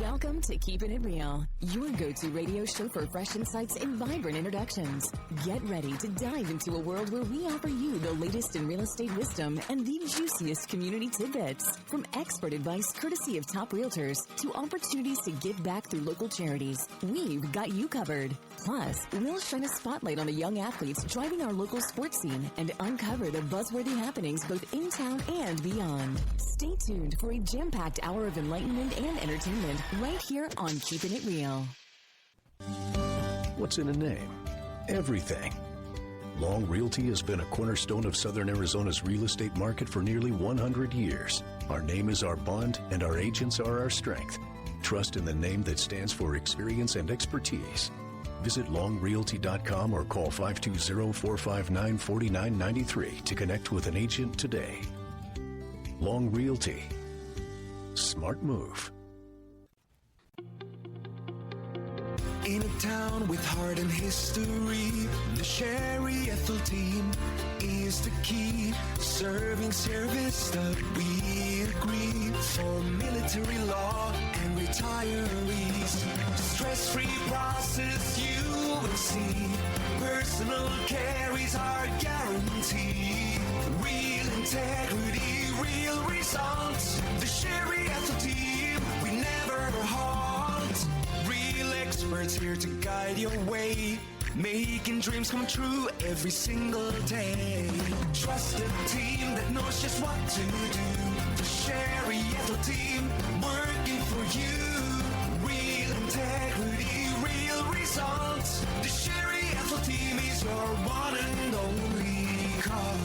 Welcome to Keepin' It Real, your go-to radio show for fresh insights and vibrant introductions. Get ready to dive into a world where we offer you the latest in real estate wisdom and the juiciest community tidbits. From expert advice courtesy of top realtors to opportunities to give back through local charities, we've got you covered. Plus, we'll shine a spotlight on the young athletes driving our local sports scene and uncover the buzzworthy happenings both in town and beyond. Stay tuned for a jam-packed hour of enlightenment and entertainment right here on Keepin' It Real. What's in a name? Everything. Long Realty has been a cornerstone of Southern Arizona's real estate market for nearly 100 years. Our name is our bond, and our agents are our strength. Trust in the name that stands for experience and expertise. Visit longrealty.com or call 520-459-4993 to connect with an agent today. Long Realty. Smart move. In a town with heart and history, the Sherry Ethell Team is the key. Serving Sierra Vista, we agree. For military law and retirees, stress-free process you will see. Personal care is our guarantee. Real integrity, real results. The Sherry Ethell Team, we never halt. Real experts here to guide your way, making dreams come true every single day. Trusted team that knows just what to do. The Sherry Ethell Team, working for you. Real integrity, real results. The Sherry Ethell Team is your one and only call.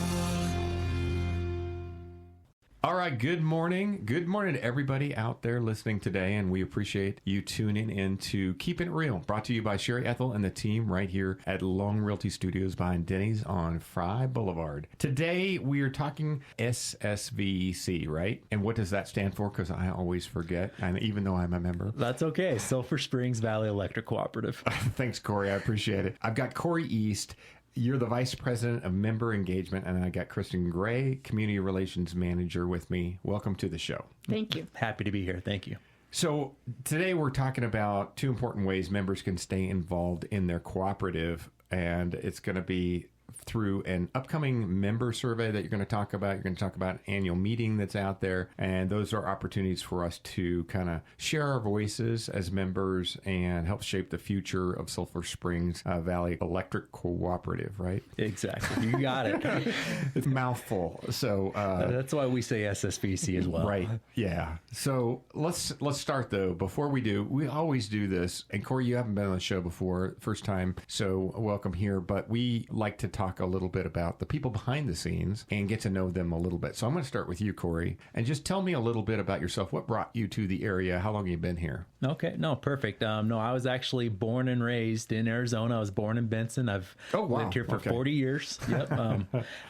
All right, good morning. Good morning to everybody out there listening today, and we appreciate you tuning in to Keepin' It Real, brought to you by Sherry Ethell and the team right here at Long Realty Studios behind Denny's on Fry Boulevard. Today, we are talking SSVEC, right? And what does that stand for? Because I always forget, and even though I'm a member. That's okay. Sulphur Springs Valley Electric Cooperative. Thanks, Cory. I appreciate it. I've got Cory East. You're the Vice President of Member Engagement, and I got Kristin Gray, Community Relations Manager, with me. Welcome to the show. Thank you. Happy to be here. Thank you. So today we're talking about two important ways members can stay involved in their cooperative, and it's going to be through an upcoming member survey that you're going to talk about. You're going to talk about an annual meeting that's out there, and those are opportunities for us to kind of share our voices as members and help shape the future of Sulphur Springs Valley Electric Cooperative, right? Exactly. You got it. It's a mouthful. So that's why we say SSVC as well. Right. Yeah. So let's start, though. Before we do, we always do this. And Cory, you haven't been on the show before, first time, so welcome here. But we like to talk a little bit about the people behind the scenes and get to know them a little bit. So I'm going to start with you, Cory, and just tell me a little bit about yourself. What brought you to the area? How long have you been here? Okay. No, perfect. No, I was actually born and raised in Arizona. I was born in Benson. I've lived here for 40 years. Yep.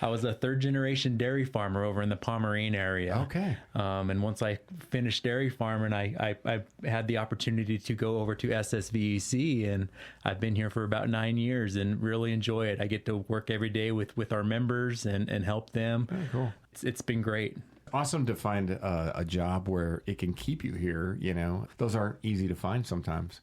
I was a third generation dairy farmer over in the Pomeranian area. Okay. And once I finished dairy farming, I had the opportunity to go over to SSVEC, and I've been here for about 9 years and really enjoy it. I get to work every day with our members and help them. Very cool. It's been great. Awesome to find a job where it can keep you here. You know, those aren't easy to find sometimes.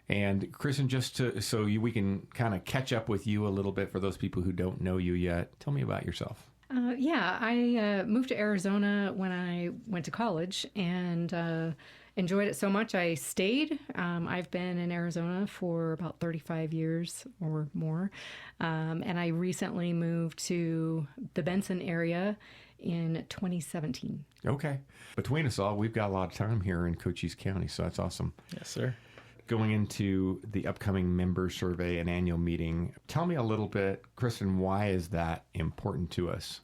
And Kristin, we can kind of catch up with you a little bit for those people who don't know you yet. Tell me about yourself. I moved to Arizona when I went to college and enjoyed it so much I stayed. I've been in Arizona for about 35 years or more. And I recently moved to the Benson area in 2017. Okay. Between us all, we've got a lot of time here in Cochise County, so that's awesome. Yes, sir. Going into the upcoming member survey and annual meeting, tell me a little bit, Kristin, why is that important to us?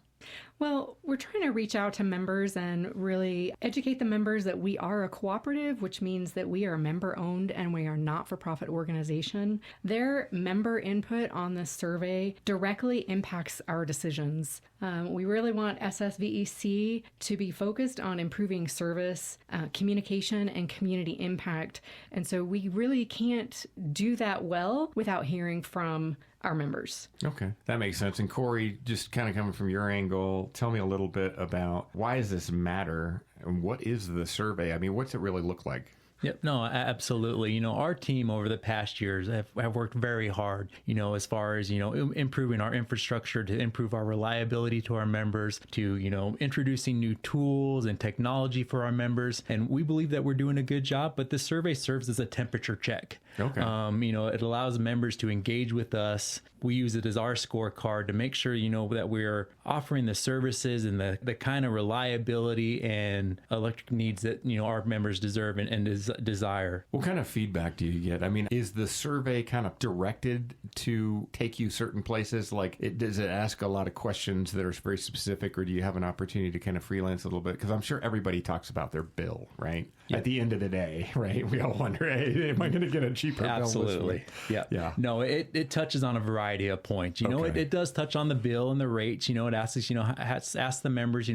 Well, we're trying to reach out to members and really educate the members that we are a cooperative, which means that we are a member-owned and we are not-for-profit organization. Their member input on this survey directly impacts our decisions. We really want SSVEC to be focused on improving service, communication, and community impact. And so we really can't do that well without hearing from our members. Okay, that makes sense. And Cory, just kind of coming from your angle, tell me a little bit about why does this matter and what is the survey? I mean, what's it really look like? Yep. No, absolutely. Our team over the past years have worked very hard, as far as, improving our infrastructure to improve our reliability to our members, to, introducing new tools and technology for our members. And we believe that we're doing a good job, but the survey serves as a temperature check. Okay. It allows members to engage with us. We use it as our scorecard to make sure, that we're offering the services and the kind of reliability and electric needs that, our members deserve and desire. What kind of feedback do you get? I mean, is the survey kind of directed to take you certain places? Like, does it ask a lot of questions that are very specific, or do you have an opportunity to kind of freelance a little bit? Because I'm sure everybody talks about their bill, right? Yep. At the end of the day, right? We all wonder, hey, am I going to get a cheaper bill? Absolutely. Yeah. No, it touches on a variety of points. It does touch on the bill and the rates. It asks us, asks the members,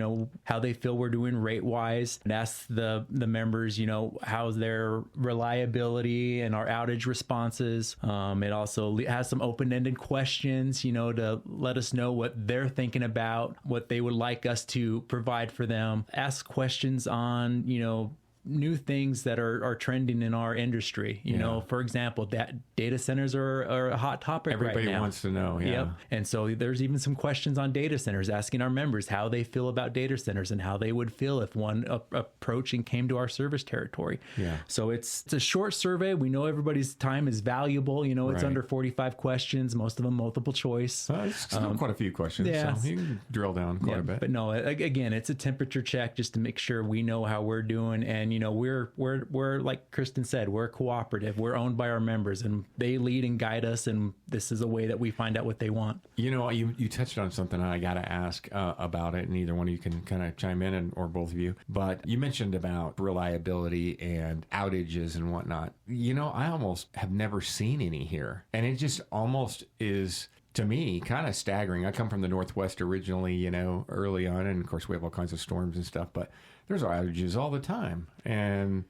how they feel we're doing rate wise. It asks the members, how's their reliability and our outage responses. It also has some open-ended questions, to let us know what they're thinking about, what they would like us to provide for them. Ask questions on, new things that are trending in our industry. For example, that data centers are a hot topic right now. Everybody wants to know. Yeah. Yep. And so there's even some questions on data centers, asking our members how they feel about data centers and how they would feel if one approached and came to our service territory. Yeah. So it's a short survey. We know everybody's time is valuable. It's Right. under 45 questions, most of them multiple choice. It's still quite a few questions. Yeah. So you can drill down quite a bit. But no, again, it's a temperature check just to make sure we know how we're doing. And, we're like Kristin said, we're cooperative. We're owned by our members, and they lead and guide us. And this is a way that we find out what they want. You touched on something, and I got to ask about it, and either one of you can kind of chime in, or both of you. But you mentioned about reliability and outages and whatnot. I almost have never seen any here. And it just almost is, to me, kind of staggering. I come from the Northwest originally, early on, and of course we have all kinds of storms and stuff, but there's outages all the time, and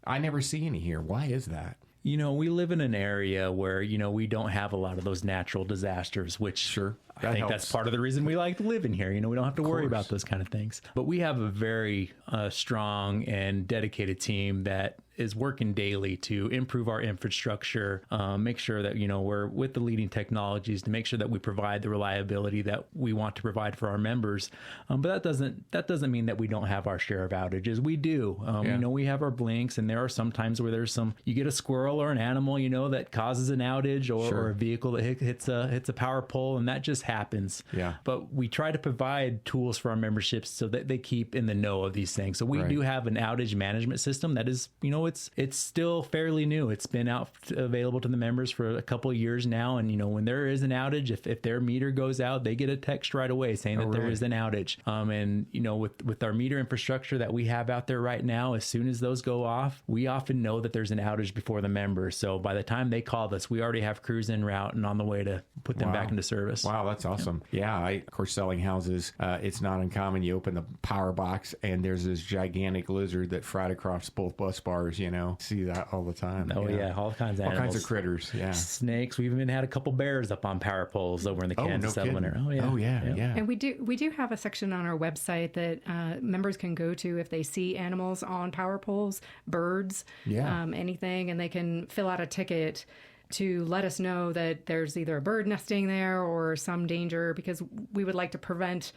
I never see any here. Why is that? We live in an area where, we don't have a lot of those natural disasters, which Sure. I think that's part of the reason we like to live in here. We don't have to worry about those kind of things. But we have a very strong and dedicated team that is working daily to improve our infrastructure, make sure that, we're with the leading technologies to make sure that we provide the reliability that we want to provide for our members. But that doesn't mean that we don't have our share of outages. We do. We have our blinks, and there are some times where you get a squirrel or an animal, that causes an outage, or a vehicle that hits a power pole, and that just happens. Yeah. But we try to provide tools for our memberships so that they keep in the know of these things. So we do have an outage management system that is, it's still fairly new. It's been available to the members for a couple of years now. And, when there is an outage, if their meter goes out, they get a text right away saying that there is an outage. And, with our meter infrastructure that we have out there right now, as soon as those go off, we often know that there's an outage before the members. So by the time they call us, we already have crews en route and on the way to put them back into service. Wow, that's awesome. Yeah, of course, selling houses, it's not uncommon. You open the power box, and there's this gigantic lizard that fried across both bus bars, See that all the time. Oh, yeah, all kinds of animals. All kinds of critters, yeah. Snakes. We've even had a couple bears up on power poles over in the Kansas settlement area. Oh, yeah. And we do have a section on our website that members can go to if they see animals on power poles, birds, anything, and they can fill out a ticket to let us know that there's either a bird nesting there or some danger, because we would like to prevent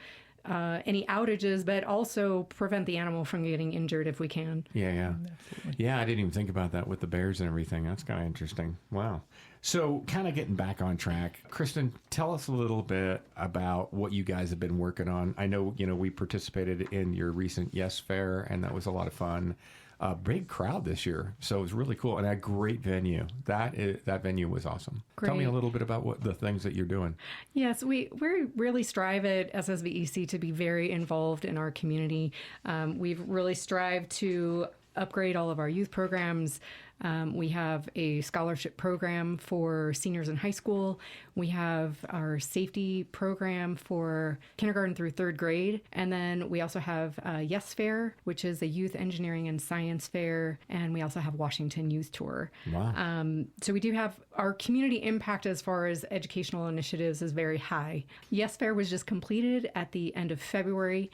any outages, but also prevent the animal from getting injured if we can. Yeah. Yeah, I didn't even think about that with the bears and everything. That's kind of interesting. Wow. So kind of getting back on track, Kristin, tell us a little bit about what you guys have been working on. I know, we participated in your recent Yes Fair, and that was a lot of fun. A big crowd this year, so it was really cool, and a great venue. That venue was awesome. Great. Tell me a little bit about what the things that you're doing. Yes, we really strive at SSVEC to be very involved in our community. We've really strived to upgrade all of our youth programs, We have a scholarship program for seniors in high school. We have our safety program for kindergarten through third grade. And then we also have Yes Fair, which is a youth engineering and science fair. And we also have Washington Youth Tour. Wow. So we do have our community impact as far as educational initiatives is very high. Yes Fair was just completed at the end of February.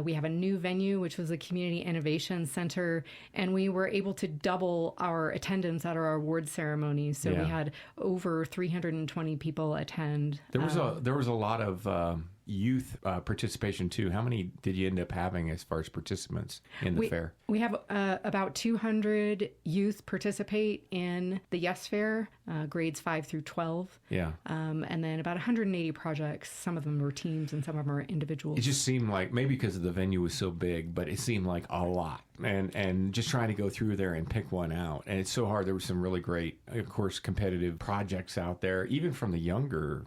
We have a new venue, which was a Community Innovation Center, and we were able to double our attendance at our award ceremony. So we had over 320 people attend. There was a lot of youth participation too. How many did you end up having as far as participants in the fair? We have about 200 youth participate in the Yes Fair, grades 5 through 12. Yeah. And then about 180 projects. Some of them are teams and some of them are individuals. It just seemed like, maybe because the venue was so big, but it seemed like a lot. And just trying to go through there and pick one out. And it's so hard. There were some really great, of course, competitive projects out there, even from the younger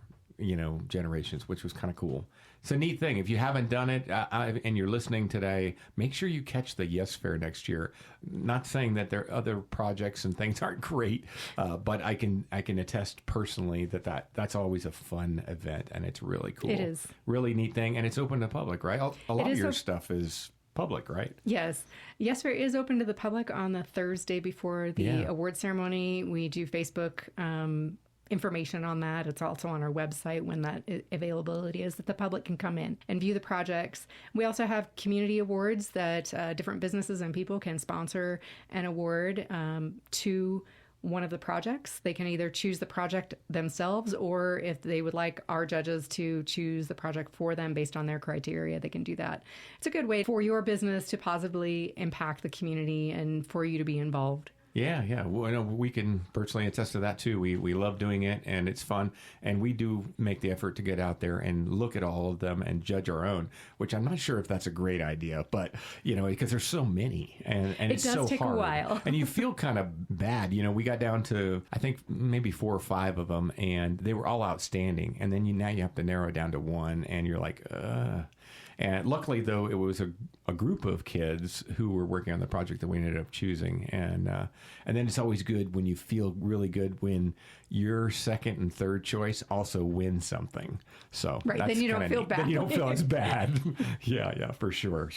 generations, which was kind of cool. It's a neat thing. If you haven't done it and you're listening today, make sure you catch the Yes Fair next year. Not saying that there are other projects and things aren't great, but I can attest personally that's always a fun event, and it's really cool. It is. Really neat thing, and it's open to public, right? A lot of your stuff is public, right? Yes. Yes Fair is open to the public on the Thursday before the award ceremony. We do Facebook information on that. It's also on our website when that availability is, that the public can come in and view the projects. We also have community awards that different businesses and people can sponsor an award to one of the projects. They can either choose the project themselves, or if they would like our judges to choose the project for them based on their criteria, they can do that. It's a good way for your business to positively impact the community and for you to be involved. Yeah. Well, we can personally attest to that too. We love doing it, and it's fun. And we do make the effort to get out there and look at all of them and judge our own, which I'm not sure if that's a great idea, but because there's so many, and it's so hard. It does take a while. And you feel kind of bad. We got down to, I think, maybe 4 or 5 of them, and they were all outstanding. And then now you have to narrow it down to one, and you're like, And luckily, though, it was a group of kids who were working on the project that we ended up choosing. And then it's always good when you feel really good when your second and third choice also win something. So right, then you don't feel bad. Then you don't feel as bad. Yeah, for sure.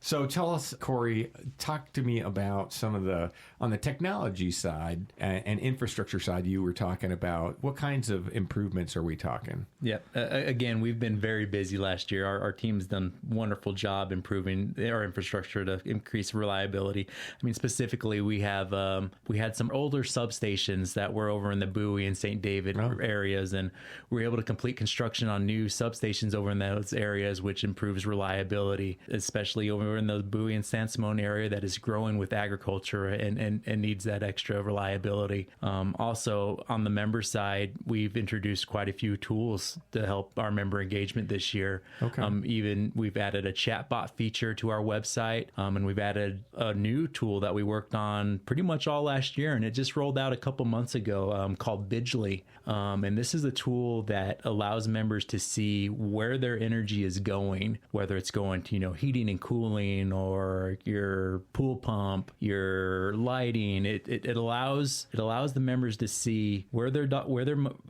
So tell us, Cory, talk to me about some of on the technology side and infrastructure side you were talking about. What kinds of improvements are we talking? Yeah, again, we've been very busy last year. Our team's done a wonderful job improving our infrastructure to increase reliability. I mean, specifically, we had some older substations that were over in the Bowie and St. David areas, and we were able to complete construction on new substations over in those areas, which improves reliability, especially over in the Bowie and San Simon area that is growing with agriculture and needs that extra reliability. Also, on the member side, we've introduced quite a few tools to help our member engagement this year. Okay. Even we've added a chatbot feature to our website, and we've added a new tool that we worked on pretty much all last year, and it just rolled out a couple months ago, called Bidgely. And this is a tool that allows members to see where their energy is going, whether it's going to, heating and cooling, or your pool pump, your lighting. It allows the members to see where their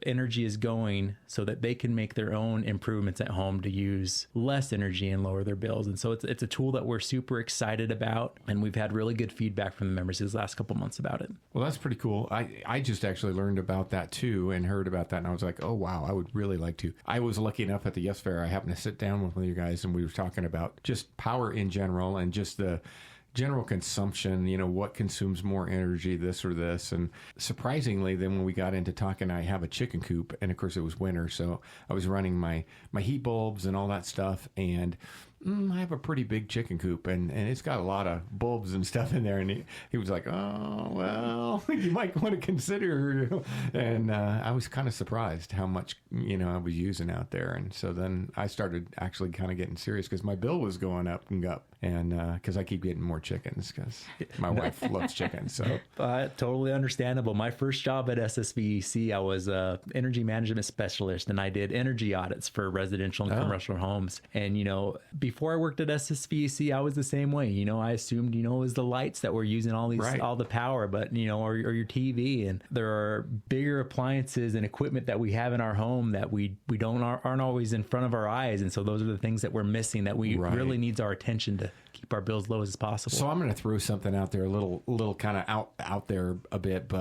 energy is going, so that they can make their own improvements at home to use less energy and lower their bills. And so it's a tool that we're super excited about, and we've had really good feedback from the members these last couple months about it. Well, that's pretty cool. I just actually learned about that too and heard about that, and I was like, oh wow, I would really like to. I was lucky enough at the Yes Fair, I happened to sit down with one of you guys, and we were talking about just power in general and just the general consumption, what consumes more energy, this or this. And surprisingly, then when we got into talking, I have a chicken coop, and of course it was winter, so I was running my heat bulbs and all that stuff, and I have a pretty big chicken coop, and it's got a lot of bulbs and stuff in there. And he was like, oh, well, you might want to consider. And I was kind of surprised how much, I was using out there. And so then I started actually kind of getting serious, because my bill was going up and up. And because I keep getting more chickens, because my wife loves chickens. So totally understandable. My first job at SSVEC, I was an energy management specialist, and I did energy audits for residential and commercial homes. And, before I worked at SSVEC, I was the same way. You know, I assumed, you know, it was the lights that were using all the power, but, you know, or your TV. And there are bigger appliances and equipment that we have in our home that we aren't always in front of our eyes. And so those are the things that we're missing that we really needs our attention to keep our bills low as possible. So I'm going to throw something out there, a little kind of out there a bit,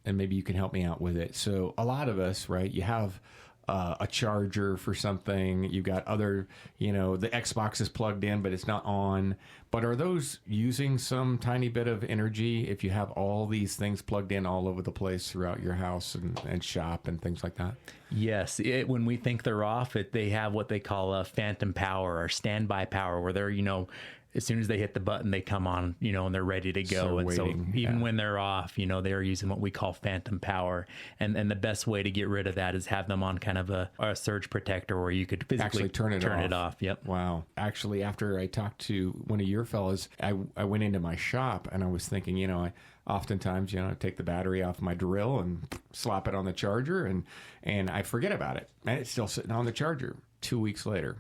and maybe you can help me out with it. So a lot of us, right, you have a charger for something. You've got other, you know, the Xbox is plugged in, but it's not on. But are those using some tiny bit of energy if you have all these things plugged in all over the place throughout your house and shop and things like that? Yes. When we think they're off, they have what they call a phantom power or standby power, where they're, you know, as soon as they hit the button, they come on, you know, and they're ready to go. And waiting, so even when they're off, you know, they're using what we call phantom power. And the best way to get rid of that is have them on kind of a surge protector where you could physically turn it off. Yep. Wow. Actually, after I talked to one of your fellas, I went into my shop and I was thinking, you know, I oftentimes, you know, I take the battery off my drill and slap it on the charger and I forget about it. And it's still sitting on the charger 2 weeks later,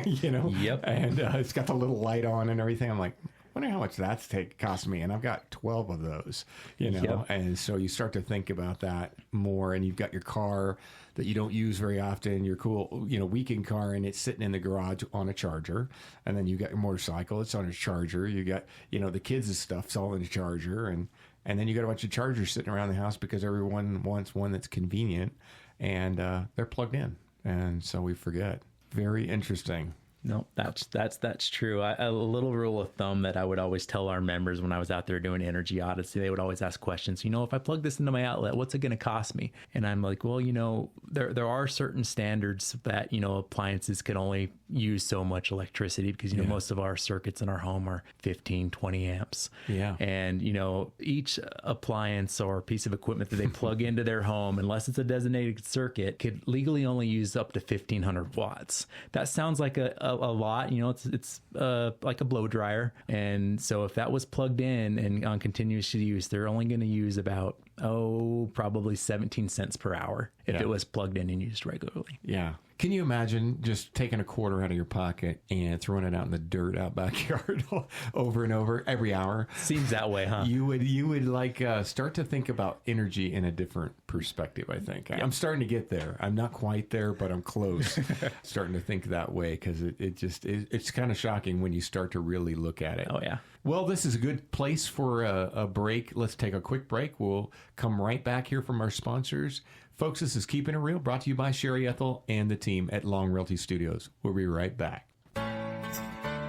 you know? Yep. And it's got the little light on and everything. I'm like, wonder how much that's cost me. And I've got 12 of those, you know? Yep. And so you start to think about that more, and you've got your car that you don't use very often, your cool, you know, weekend car, and it's sitting in the garage on a charger. And then you got your motorcycle, it's on a charger. You got, you know, the kids' stuff's all in a charger. And then you got a bunch of chargers sitting around the house because everyone wants one that's convenient, and they're plugged in. And so we forget. Very interesting. No, that's true. A little rule of thumb that I would always tell our members when I was out there doing energy audits, they would always ask questions. You know, if I plug this into my outlet, what's it going to cost me? And I'm like, well, you know, there are certain standards that, you know, appliances can only use so much electricity because, you know, most of our circuits in our home are 15, 20 amps. Yeah. And, you know, each appliance or piece of equipment that they plug into their home, unless it's a designated circuit, could legally only use up to 1,500 watts. That sounds like a lot, you know, it's like a blow dryer. And so if that was plugged in and on continuous use, they're only going to use about, probably 17 cents per hour if it was plugged in and used regularly. Yeah. Can you imagine just taking a quarter out of your pocket and throwing it out in the dirt out backyard over and over every hour? Seems that way, huh? You would like start to think about energy in a different perspective, I think. I'm starting to get there. I'm not quite there, but I'm close. Starting to think that way because it's kind of shocking when you start to really look at it. Oh, yeah. Well, this is a good place for a break. Let's take a quick break. We'll come right back here from our sponsors. Folks, this is Keepin' It Real, brought to you by Sherry Ethell and the team at Long Realty Studios. We'll be right back.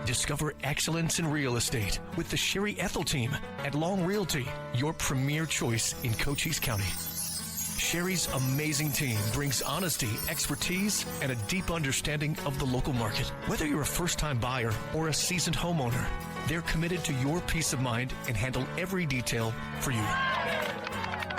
Discover excellence in real estate with the Sherry Ethell Team at Long Realty, your premier choice in Cochise County. Sherry's amazing team brings honesty, expertise, and a deep understanding of the local market. Whether you're a first-time buyer or a seasoned homeowner, they're committed to your peace of mind and handle every detail for you.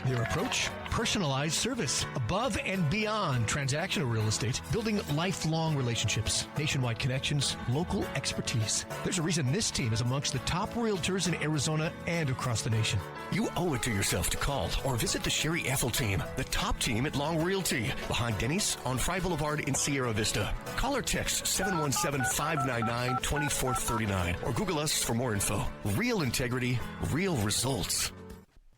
Their approach? Personalized service, above and beyond transactional real estate, building lifelong relationships, nationwide connections, local expertise. There's a reason this team is amongst the top realtors in Arizona and across the nation. You owe it to yourself to call or visit the Sherry Ethell Team, the top team at Long Realty, behind Denny's on Fry Boulevard in Sierra Vista. Call or text 717-599-2439 or Google us for more info. Real integrity, real results.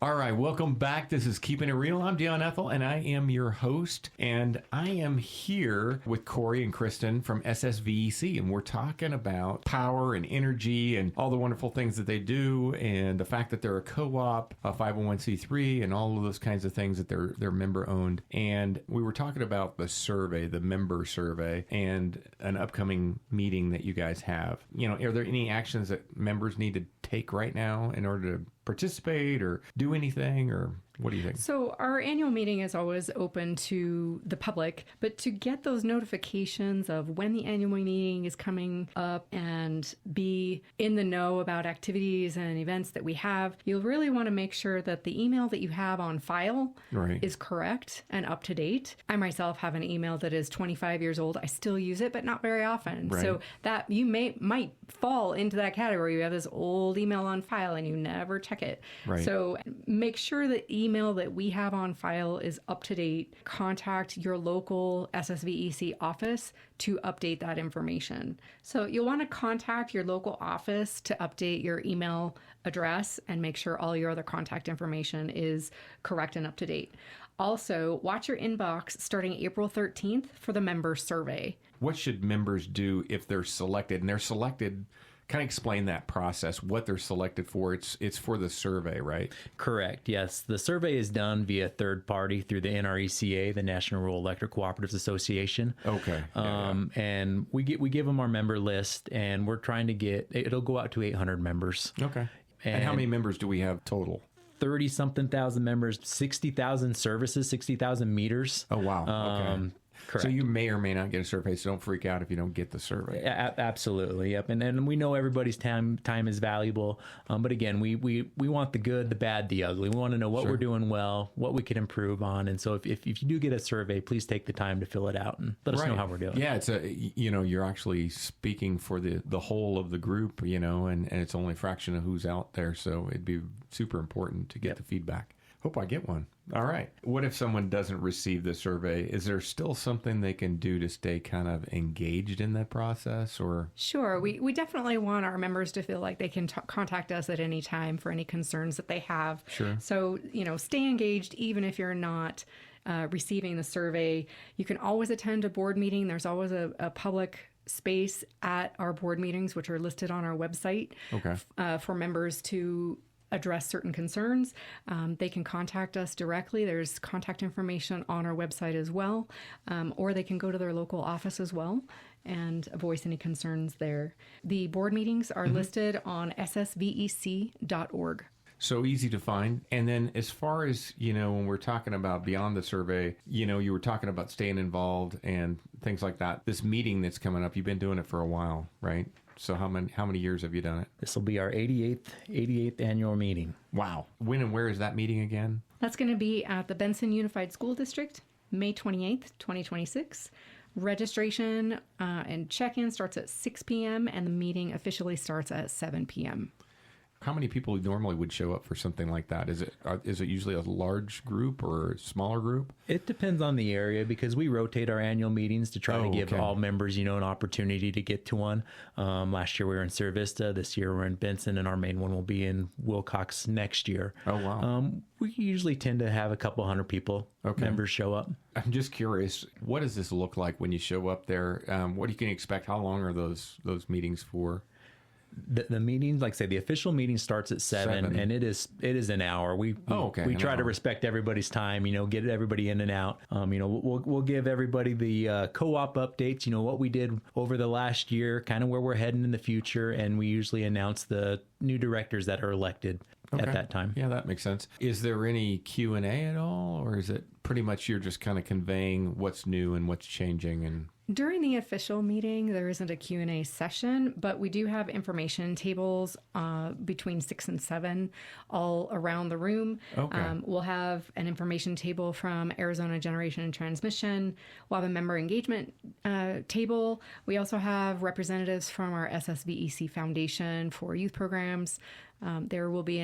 All right, welcome back. This is Keepin' It Real. I'm Dion Ethell, and I am your host. And I am here with Cory and Kristin from SSVEC, and we're talking about power and energy and all the wonderful things that they do, and the fact that they're a co-op, a 501c3, and all of those kinds of things that they're member-owned. And we were talking about the survey, the member survey, and an upcoming meeting that you guys have. You know, are there any actions that members need to take right now in order to participate or do anything, or what do you think? So our annual meeting is always open to the public, but to get those notifications of when the annual meeting is coming up and be in the know about activities and events that we have, you'll really want to make sure that the email that you have on file is correct and up to date. I myself have an email that is 25 years old. I still use it, but not very often. Right. So that you might fall into that category. You have this old email on file and you never check it. Right. So make sure that email email that we have on file is up to date. Contact your local SSVEC office to update that information. So you'll want to contact your local office to update your email address and make sure all your other contact information is correct and up to date. Also, watch your inbox starting April 13th for the member survey. What should members do if they're selected? And they're selected, kind of explain that process, what they're selected for. It's for the survey, right? Correct, yes. The survey is done via third party through the NRECA, the National Rural Electric Cooperatives Association. Okay. And we give them our member list, and we're trying to it'll go out to 800 members. Okay. And how many members do we have total? 30-something thousand members, 60,000 services, 60,000 meters. Oh, wow. Okay. Correct. So you may or may not get a survey, so don't freak out if you don't get the survey. Absolutely, yep. And we know everybody's time is valuable, but again, we want the good, the bad, the ugly. We want to know what we're doing well, what we can improve on, and so if you do get a survey, please take the time to fill it out and let us know how we're doing. Yeah, it's you're actually speaking for the whole of the group, and it's only a fraction of who's out there, so it'd be super important to get the feedback. Hope I get one. All right. What if someone doesn't receive the survey? Is there still something they can do to stay kind of engaged in that process? Or Sure. We definitely want our members to feel like they can contact us at any time for any concerns that they have. Sure. So, stay engaged even if you're not receiving the survey. You can always attend a board meeting. There's always a public space at our board meetings, which are listed on our website for members to address certain concerns. They can contact us directly. There's contact information on our website as well, or they can go to their local office as well and voice any concerns there. The board meetings are listed on ssvec.org. So easy to find. And then as far as, when we're talking about beyond the survey, you were talking about staying involved and things like that. This meeting that's coming up, you've been doing it for a while, right? So how many years have you done it? This will be our 88th annual meeting. Wow. When and where is that meeting again? That's going to be at the Benson Unified School District, May 28th, 2026. Registration and check-in starts at 6 p.m. and the meeting officially starts at 7 p.m. How many people normally would show up for something like that? Is it usually a large group or a smaller group? It depends on the area because we rotate our annual meetings to try to give all members, an opportunity to get to one. Last year we were in Sierra Vista. This year we're in Benson, and our main one will be in Wilcox next year. Oh, wow. We usually tend to have a couple hundred people, members show up. I'm just curious, what does this look like when you show up there? What can you expect? How long are those meetings for? The meeting, like I say, the official meeting starts at 7 and it is an hour. We try to respect everybody's time, get everybody in and out. We'll give everybody the co-op updates, what we did over the last year, kind of where we're heading in the future, and we usually announce the new directors that are elected at that time. Yeah, that makes sense. Is there any Q&A at all, or is it pretty much you're just kind of conveying what's new and what's changing? And during the official meeting, there isn't a Q&A session, but we do have information tables between 6 and 7 all around the room. We'll have an information table from Arizona Generation and Transmission. We'll have a member engagement table. We also have representatives from our SSVEC Foundation for youth programs. There will be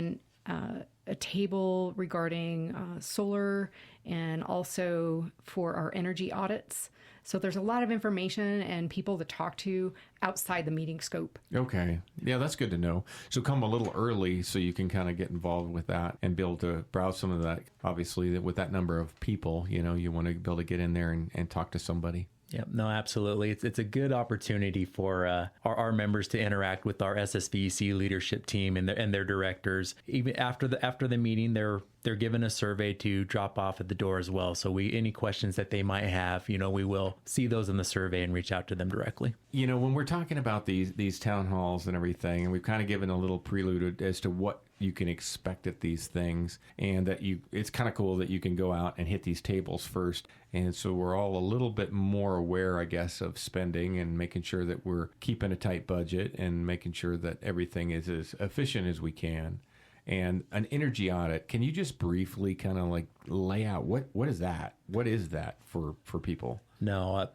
a table regarding solar and also for our energy audits. So there's a lot of information and people to talk to outside the meeting scope. Okay. Yeah, that's good to know. So come a little early so you can kind of get involved with that and be able to browse some of that. Obviously, with that number of people, you want to be able to get in there and talk to somebody. Yep, no, absolutely. It's a good opportunity for our members to interact with our SSVEC leadership team and their directors. Even after the meeting, they're given a survey to drop off at the door as well. So any questions that they might have, we will see those in the survey and reach out to them directly. When we're talking about these town halls and everything, and we've kind of given a little prelude as to what you can expect at these things, and that it's kind of cool that you can go out and hit these tables first. And so we're all a little bit more aware, I guess, of spending and making sure that we're keeping a tight budget and making sure that everything is as efficient as we can. And an energy audit, can you just briefly kind of like lay out what is that? What is that for people? No,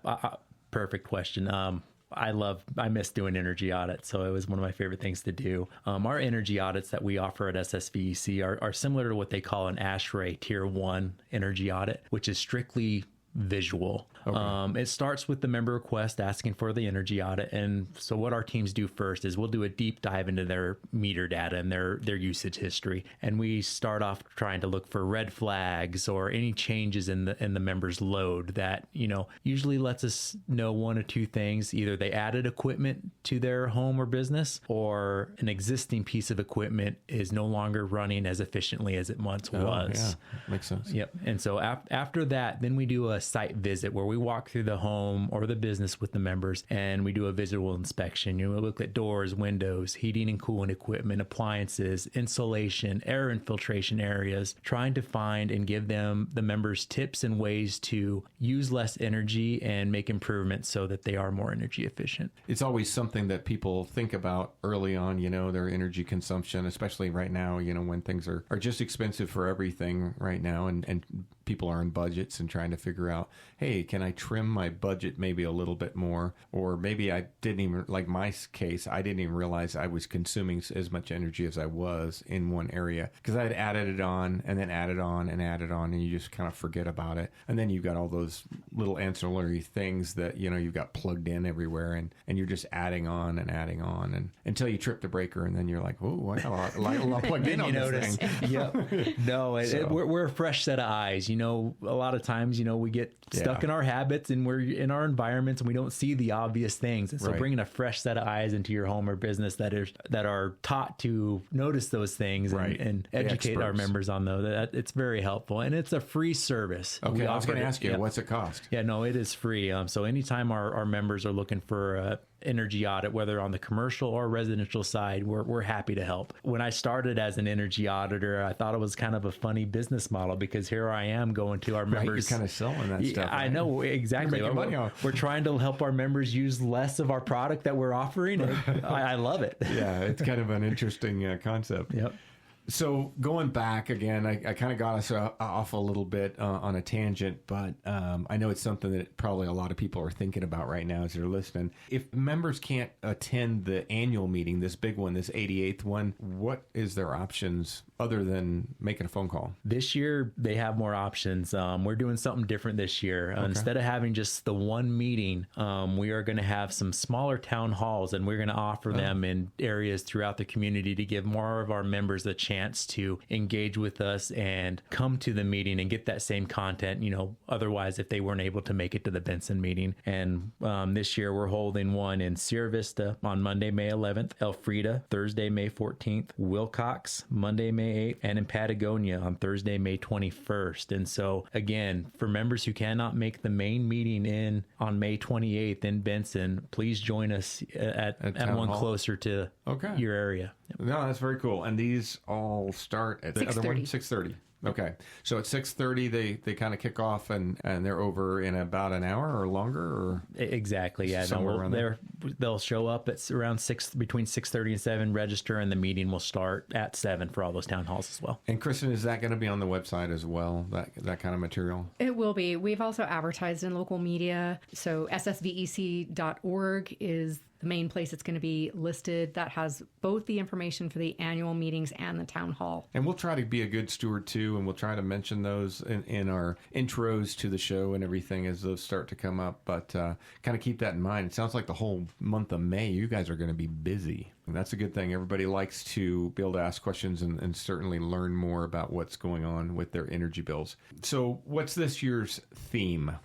perfect question. I miss doing energy audits. So it was one of my favorite things to do. Our energy audits that we offer at SSVEC are similar to what they call an ASHRAE Tier 1 energy audit, which is strictly visual. Okay. It starts with the member request asking for the energy audit. And so what our teams do first is we'll do a deep dive into their meter data and their usage history. And we start off trying to look for red flags or any changes in the member's load that, usually lets us know one or two things. Either they added equipment to their home or business, or an existing piece of equipment is no longer running as efficiently as it once was. Yeah, makes sense. Yep. And so after that, then we do a site visit where we walk through the home or the business with the members, and we do a visual inspection. We look at doors, windows, heating and cooling equipment, appliances, insulation, air infiltration areas, trying to find and give the members tips and ways to use less energy and make improvements so that they are more energy efficient. It's always something that people think about early on, their energy consumption, especially right now, when things are just expensive for everything right now, and people are in budgets and trying to figure out, hey, can I trim my budget maybe a little bit more? Or maybe I didn't even, like my case, I didn't even realize I was consuming as much energy as I was in one area because I had added it on and then added on and added on, and you just kind of forget about it. And then you've got all those little ancillary things that, you've got plugged in everywhere, and you're just adding on and until you trip the breaker, and then you're like, oh, I got a lot plugged in on this thing. Yep. No, we're a fresh set of eyes. A lot of times, we get stuck in our habits and we're in our environments and we don't see the obvious things. And so bringing a fresh set of eyes into your home or business that are taught to notice those things and educate our members on those, it's very helpful. And it's a free service. Okay, I was going to ask you, what's it cost? Yeah, no, it is free. So anytime our members are looking for energy audit, whether on the commercial or residential side, we're happy to help. When I started as an energy auditor, I thought it was kind of a funny business model because here I am going to our members. You're kind of selling that stuff. I know, exactly. We're trying to help our members use less of our product that we're offering. I love it. Yeah, it's kind of an interesting concept. Yep. So going back again, I kind of got us off a little bit on a tangent, but I know it's something that probably a lot of people are thinking about right now as they're listening. If members can't attend the annual meeting, this big one, this 88th one, what is their options other than making a phone call? This year, they have more options. We're doing something different this year. Okay. Instead of having just the one meeting, we are going to have some smaller town halls, and we're going to offer them in areas throughout the community to give more of our members a chance to engage with us and come to the meeting and get that same content, otherwise if they weren't able to make it to the Benson meeting. And this year we're holding one in Sierra Vista on Monday, May 11th, Elfrida, Thursday, May 14th, Wilcox, Monday, May 8th, and in Patagonia on Thursday, May 21st. And so again, for members who cannot make the main meeting on May 28th in Benson, please join us at one hall closer to your area. Yep. No, that's very cool. And these all start at the other one, 6:30. Okay, so at 6:30 they kind of kick off and they're over in about an hour or longer, or exactly. Yeah, they'll show up at around between 6:30 and 7. Register, and the meeting will start at 7 for all those town halls as well. And Kristin, is that going to be on the website as well? That kind of material? It will be. We've also advertised in local media. So ssvec.org is the main place it's going to be listed. That has both the information for the annual meetings and the town hall. And we'll try to be a good steward too, and we'll try to mention those in our intros to the show and everything as those start to come up. But kind of keep that in mind. It sounds like the whole month of May, you guys are going to be busy. And that's a good thing. Everybody likes to be able to ask questions and certainly learn more about what's going on with their energy bills. So what's this year's theme?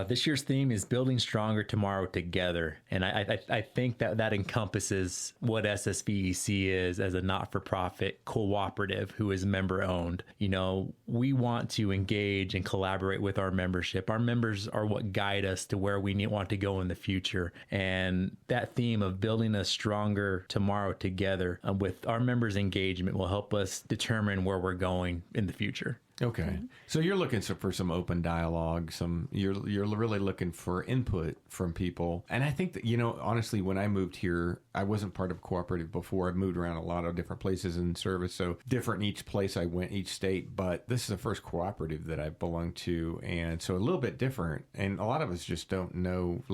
This year's theme is Building Stronger Tomorrow Together. And I think that encompasses what SSVEC is as a not-for-profit cooperative who is member-owned. We want to engage and collaborate with our membership. Our members are what guide us to where we want to go in the future. And that theme of building a stronger tomorrow together with our members' engagement will help us determine where we're going in the future. Okay. So you're looking for some open dialogue, you're really looking for input from people. And I think that, honestly, when I moved here, I wasn't part of Cooperative before. I've moved around a lot of different places in service, so different in each place I went, each state. But this is the first cooperative that I belong to, and so a little bit different. And a lot of us just don't know,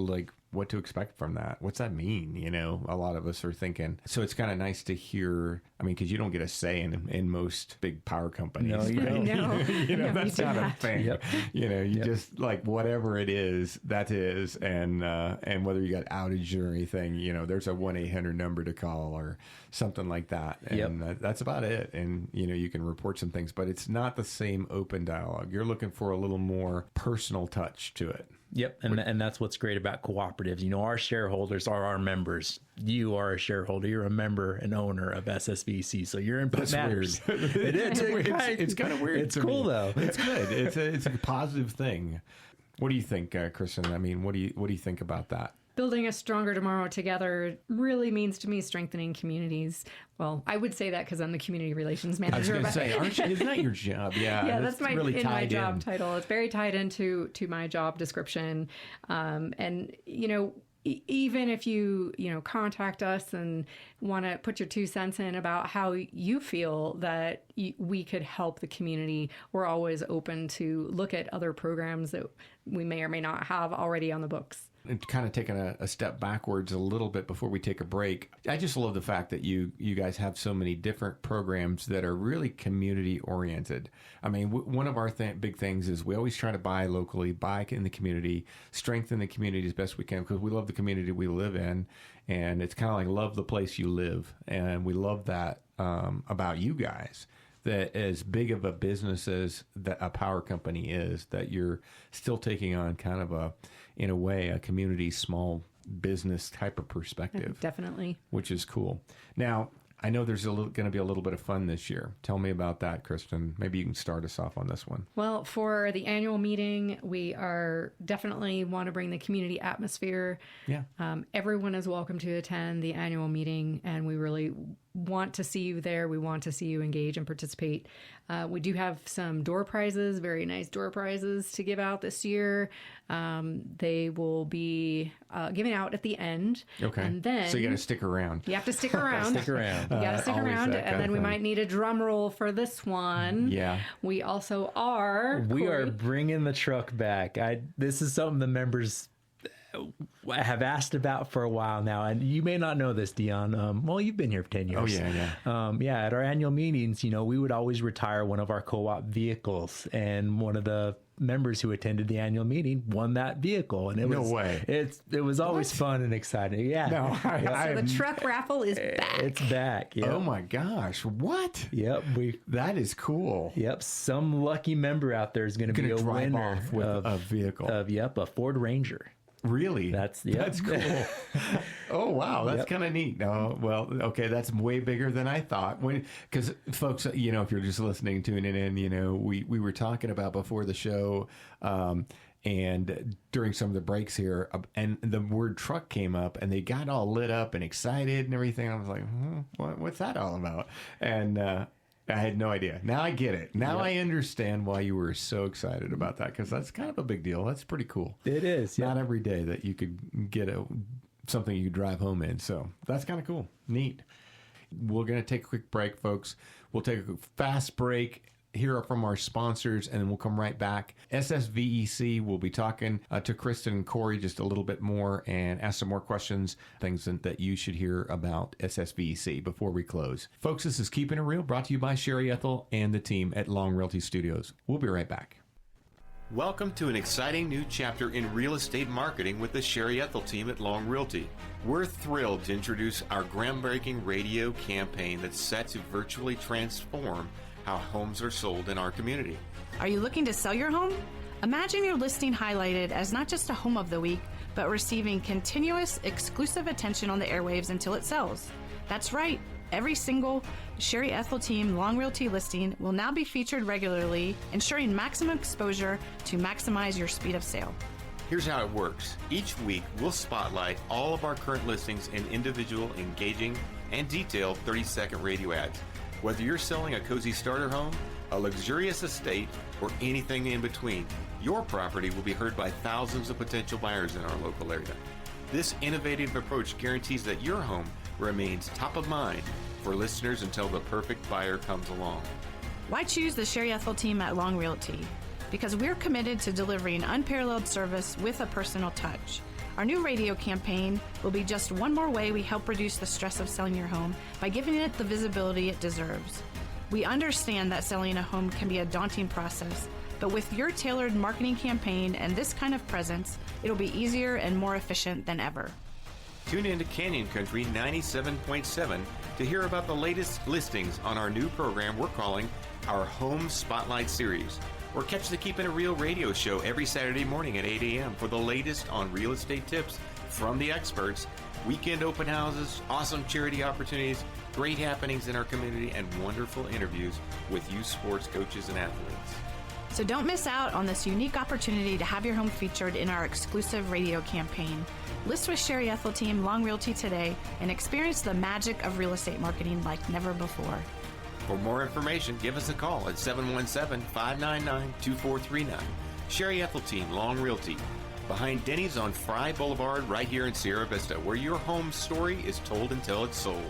what to expect from that. What's that mean? You know, a lot of us are thinking. So it's kind of nice to hear. I mean, because you don't get a say in most big power companies. No, you don't. No, That's not a thing. Yep. You know, you just like whatever it is, that is, and whether you got outage or anything, you know, there's a 1-800 number to call or something like that, and that's about it. And you know, you can report some things, but it's not the same open dialogue. You're looking for a little more personal touch to it. Yep, and that's what's great about cooperatives. You know, our shareholders are our members. You are a shareholder. You're a member and owner of SSVEC, so your input matters. Weird. It is. It's kind of weird. It's cool though. It's good. It's a positive thing. What do you think, Kristin? I mean, what do you think about that? Building a stronger tomorrow together really means to me strengthening communities. Well, I would say that because I'm the community relations manager. I was going to say, isn't that your job? Yeah, that's my really my job title. It's very tied into my job description. And you know, even if you contact us and want to put your 2 cents in about how you feel that we could help the community, we're always open to look at other programs that we may or may not have already on the books. And kind of taking a step backwards a little bit before we take a break, I just love the fact that you guys have so many different programs that are really community oriented. I mean, one of our big things is we always try to buy locally, buy in the community, strengthen the community as best we can, because we love the community we live in. And it's kind of like love the place you live. And we love that about you guys. That as big of a business as that a power company is, that you're still taking on kind of in a way, a community small business type of perspective. Definitely. Which is cool. Now, I know there's going to be a little bit of fun this year. Tell me about that, Kristin. Maybe you can start us off on this one. Well, for the annual meeting, we are definitely want to bring the community atmosphere. Yeah. Everyone is welcome to attend the annual meeting, and we really want to see you there. We want to see you engage and participate. We do have some door prizes, very nice door prizes to give out this year. They will be given out at the end. Okay. And then, so you got to stick around. You have to stick around. Stick around. You got to stick around, and then we might need a drum roll for this one. Yeah. We also are. We are Cory. bringing the truck back. This is something the members have asked about for a while now, and you may not know this, Dion. Well, you've been here for 10 years. Oh, yeah. At our annual meetings, you know, we would always retire one of our co-op vehicles, and one of the members who attended the annual meeting won that vehicle, and it was always fun and exciting. Yeah. No, so the truck raffle is back. It's back. Yep. Oh my gosh! What? Yep. That is cool. Yep. Some lucky member out there is going to be a drive winner off with a vehicle. A Ford Ranger. Really? That's cool. Oh, wow. That's kind of neat. Oh, well, okay. That's way bigger than I thought. Because folks, you know, if you're just listening, tuning in, you know, we were talking about before the show and during some of the breaks here, and the word truck came up, and they got all lit up and excited and everything. I was like, what's that all about? And I had no idea. Now I get it. Now I understand why you were so excited about that, because that's kind of a big deal. That's pretty cool. It is. Not every day that you could get something you could drive home in. So that's kind of cool. Neat. We're going to take a quick break, folks. We'll take a fast break. Hear from our sponsors, and then we'll come right back. SSVEC, we'll be talking to Kristin and Cory just a little bit more and ask some more questions, things that you should hear about SSVEC before we close. Folks, this is Keepin' It Real, brought to you by Sherry Ethell and the team at Long Realty Studios. We'll be right back. Welcome to an exciting new chapter in real estate marketing with the Sherry Ethell team at Long Realty. We're thrilled to introduce our groundbreaking radio campaign that's set to virtually transform how homes are sold in our community. Are you looking to sell your home? Imagine your listing highlighted as not just a home of the week, but receiving continuous, exclusive attention on the airwaves until it sells. That's right. Every single Sherry Ethell Team Long Realty listing will now be featured regularly, ensuring maximum exposure to maximize your speed of sale. Here's how it works. Each week, we'll spotlight all of our current listings in individual, engaging, and detailed 30-second radio ads. Whether you're selling a cozy starter home, a luxurious estate, or anything in between, your property will be heard by thousands of potential buyers in our local area. This innovative approach guarantees that your home remains top of mind for listeners until the perfect buyer comes along. Why choose the Sherry Ethell Team at Long Realty? Because we're committed to delivering unparalleled service with a personal touch. Our new radio campaign will be just one more way we help reduce the stress of selling your home by giving it the visibility it deserves. We understand that selling a home can be a daunting process, but with your tailored marketing campaign and this kind of presence, it'll be easier and more efficient than ever. Tune in to Canyon Country 97.7 to hear about the latest listings on our new program we're calling our Home Spotlight Series. Or catch the Keepin' It Real radio show every Saturday morning at 8 a.m. for the latest on real estate tips from the experts, weekend open houses, awesome charity opportunities, great happenings in our community, and wonderful interviews with youth sports coaches and athletes. So don't miss out on this unique opportunity to have your home featured in our exclusive radio campaign. List with Sherry Ethell Team Long Realty today and experience the magic of real estate marketing like never before. For more information, give us a call at 717-599-2439. Sherry Ethell Team Long Realty, behind Denny's on Fry Boulevard right here in Sierra Vista, where your home story is told until it's sold.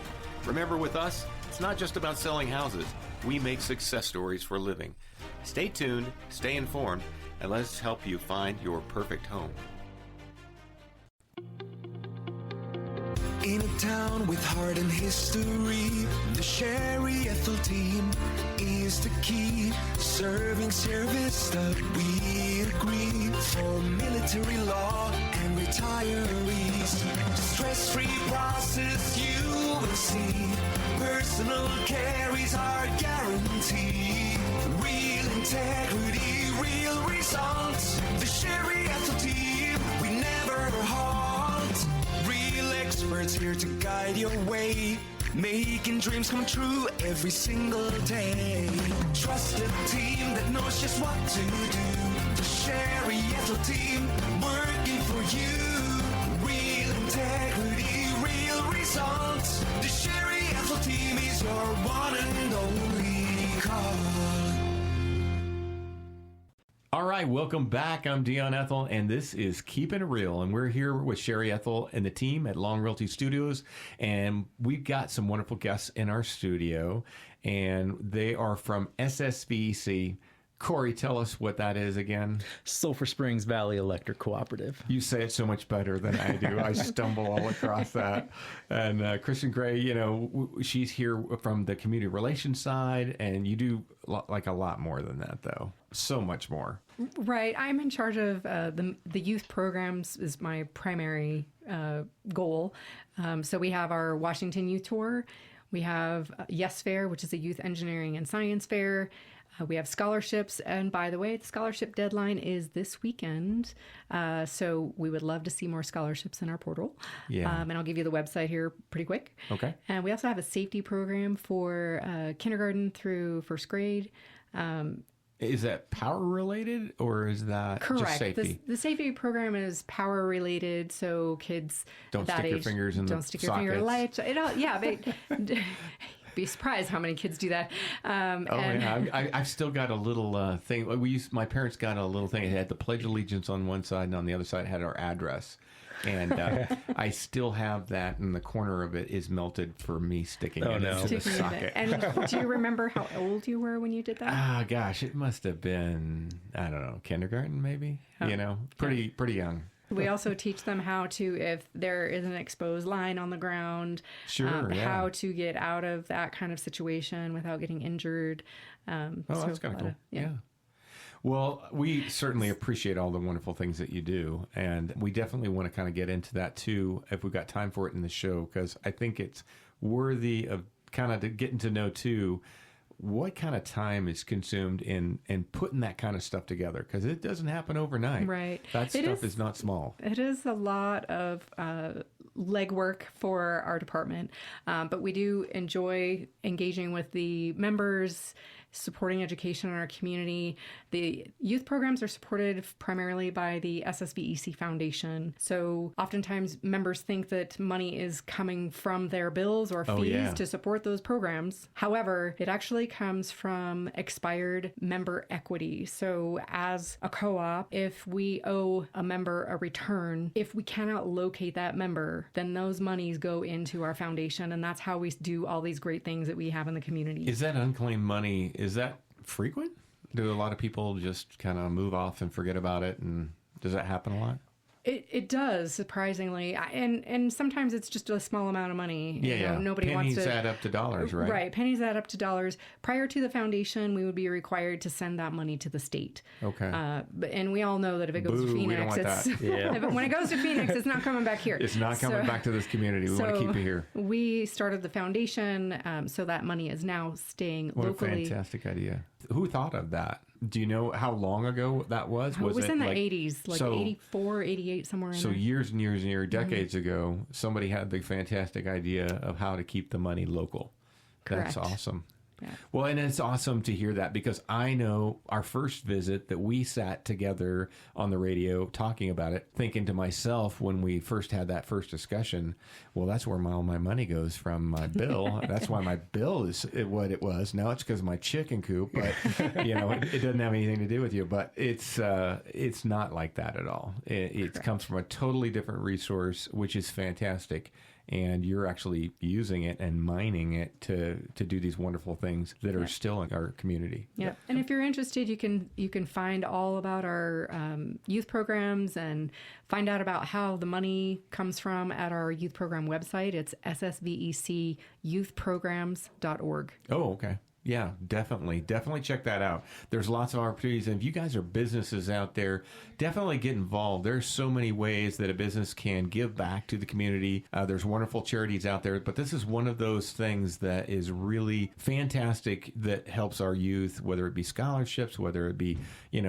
Remember, with us, it's not just about selling houses. We make success stories for a living. Stay tuned, stay informed, and let's help you find your perfect home. In a town with heart and history, the Sherry Ethell Team is the key. Serving Sierra Vista, we agree. For military law and retirees, stress-free process you will see. Personal care is our guarantee. Real integrity, real results. The Sherry Ethell Team, we never halt. Real experts here to guide your way, making dreams come true every single day. Trusted team that knows just what to do. The Sherry Ethell Team, working for you. Real integrity, real results. The Sherry Ethell Team is your one and only call. All right, welcome back. I'm Dion Ethell, and this is Keepin' It Real, and we're here with Sherry Ethell and the team at Long Realty Studios, and we've got some wonderful guests in our studio, and they are from SSVEC. Cory, tell us what that is again. Sulphur Springs Valley Electric Cooperative. You say it so much better than I do. I stumble all across that. And Kristin Gray, you know, she's here from the community relations side, and you do like a lot more than that, though. So much more. Right. I'm in charge of the youth programs is my primary goal. So we have our Washington Youth Tour. We have Yes Fair, which is a youth engineering and science fair. We have scholarships, and by the way, the scholarship deadline is this weekend, so we would love to see more scholarships in our portal. Yeah. And I'll give you the website here pretty quick. Okay. And we also have a safety program for kindergarten through first grade. Is that power related, or is that Correct. just safety? The safety program is power related, so kids Don't that stick age your fingers in don't the stick your finger in the sockets. light. Be surprised how many kids do that. I've still got a little thing. My parents got a little thing. It had the Pledge of Allegiance on one side, and on the other side it had our address. And I still have that, and the corner of it is melted for me sticking it into the socket. And do you remember how old you were when you did that? Ah, gosh, it must have been, I don't know, kindergarten maybe. You know, pretty young. We also teach them how to, if there is an exposed line on the ground, how to get out of that kind of situation without getting injured. That's kind of cool. Yeah. Well, we certainly appreciate all the wonderful things that you do, and we definitely want to kind of get into that too, if we've got time for it in the show, because I think it's worthy of kind of getting to know too what kind of time is consumed in putting that kind of stuff together, because it doesn't happen overnight. Right. That stuff is not small. It is a lot of legwork for our department, but we do enjoy engaging with the members, supporting education in our community. The youth programs are supported primarily by the SSVEC Foundation. So oftentimes members think that money is coming from their bills or fees to support those programs. However, it actually comes from expired member equity. So as a co-op, if we owe a member a return, if we cannot locate that member, then those monies go into our foundation. And that's how we do all these great things that we have in the community. Is that unclaimed money, is that frequent? Do a lot of people just kind of move off and forget about it? And does that happen a lot? It does, surprisingly. And sometimes it's just a small amount of money. Nobody pennies wants to add up to dollars, right? Right. Pennies add up to dollars. Prior to the foundation, we would be required to send that money to the state. Okay. And we all know that if it goes to Phoenix, we don't want that. when it goes to Phoenix, it's not coming back here. It's not coming back to this community. We want to keep it here. We started the foundation, so that money is now staying locally. What a fantastic idea. Who thought of that? Do you know how long ago that was? It was in the 80s, like 84, 88, somewhere in there. So years and years and years, decades ago, somebody had the fantastic idea of how to keep the money local. Correct. That's awesome. Yeah. Well, and it's awesome to hear that, because I know our first visit that we sat together on the radio talking about it, thinking to myself when we first had that first discussion, well, that's where all my money goes from my bill. That's why my bill is what it was. Now it's because of my chicken coop, but it doesn't have anything to do with you. But it's not like that at all. It comes from a totally different resource, which is fantastic. And you're actually using it and mining it to do these wonderful things that are still in our community. Yeah. And if you're interested, you can find all about our youth programs and find out about how the money comes from at our youth program website. It's SSVEC youthprograms.org. Oh, okay. Yeah, definitely. Definitely check that out. There's lots of opportunities. And if you guys are businesses out there, definitely get involved. There's so many ways that a business can give back to the community. There's wonderful charities out there, but this is one of those things that is really fantastic that helps our youth, whether it be scholarships, whether it be,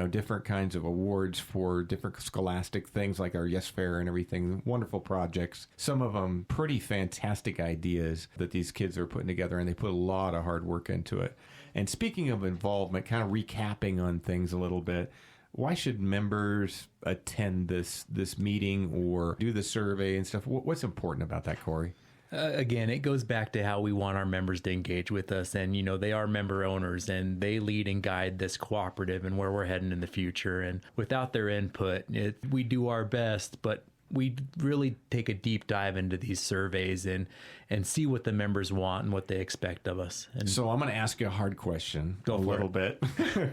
different kinds of awards for different scholastic things like our Yes Fair and everything. Wonderful projects. Some of them pretty fantastic ideas that these kids are putting together, and they put a lot of hard work into it. And speaking of involvement, kind of recapping on things a little bit, why should members attend this meeting or do the survey and stuff? What's important about that, Cory? Again, it goes back to how we want our members to engage with us. And, they are member owners, and they lead and guide this cooperative and where we're heading in the future. And without their input, we do our best, but we really take a deep dive into these surveys and see what the members want and what they expect of us. And so I'm going to ask you a hard question. Go for a little bit.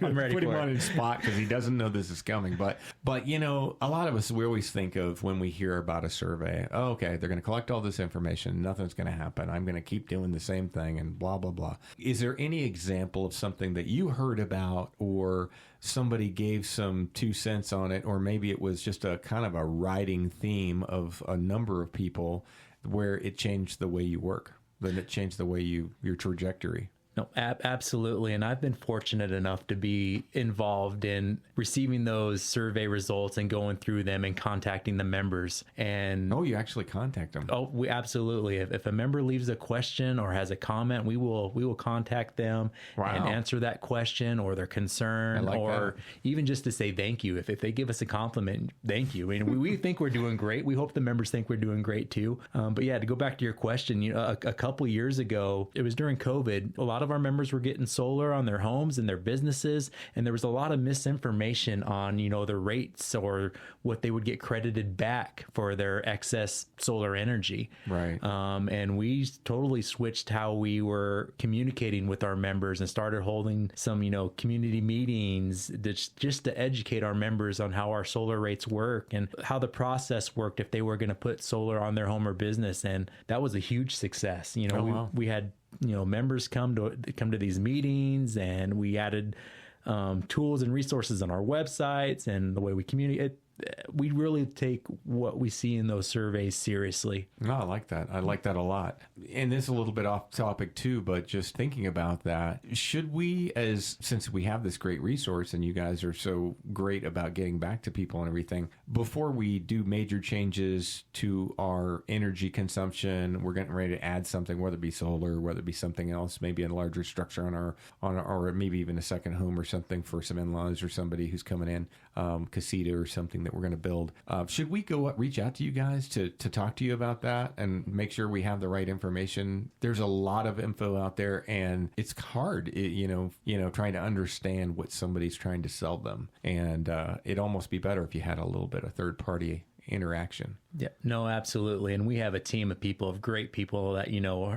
I'm ready. Put him for on it. his spot because he doesn't know this is coming. But a lot of us, we always think of when we hear about a survey, oh, okay, they're going to collect all this information. Nothing's going to happen. I'm going to keep doing the same thing and blah, blah, blah. Is there any example of something that you heard about or somebody gave some 2 cents on it, or maybe it was just a kind of a riding theme of a number of people where it changed the way you work, then it changed the way your trajectory? No, absolutely. And I've been fortunate enough to be involved in receiving those survey results and going through them and contacting the members. And you actually contact them? Oh, we absolutely. If a member leaves a question or has a comment, we will contact them and answer that question or their concern, or even just to say thank you. If they give us a compliment, thank you. I mean, we think we're doing great. We hope the members think we're doing great too. But yeah, to go back to your question, a couple years ago, it was during COVID. A lot of our members were getting solar on their homes and their businesses, and there was a lot of misinformation on the rates or what they would get credited back for their excess solar energy. Right. And we totally switched how we were communicating with our members and started holding some community meetings just to educate our members on how our solar rates work and how the process worked if they were going to put solar on their home or business. And that was a huge success. We had members come to these meetings, and we added tools and resources on our websites and the way we communicate. We really take what we see in those surveys seriously. No, I like that. I like that a lot. And this is a little bit off topic too, but just thinking about that, should we, since we have this great resource and you guys are so great about getting back to people and everything, before we do major changes to our energy consumption, we're getting ready to add something, whether it be solar, whether it be something else, maybe a larger structure on our or maybe even a second home or something for some in-laws or somebody who's coming in, casita or something that we're going to build. Should we reach out to you guys to talk to you about that and make sure we have the right information? There's a lot of info out there, and it's hard, trying to understand what somebody's trying to sell them. And it'd almost be better if you had a little bit of third-party interaction. Yeah, no, absolutely. And we have a team of people, of great people that,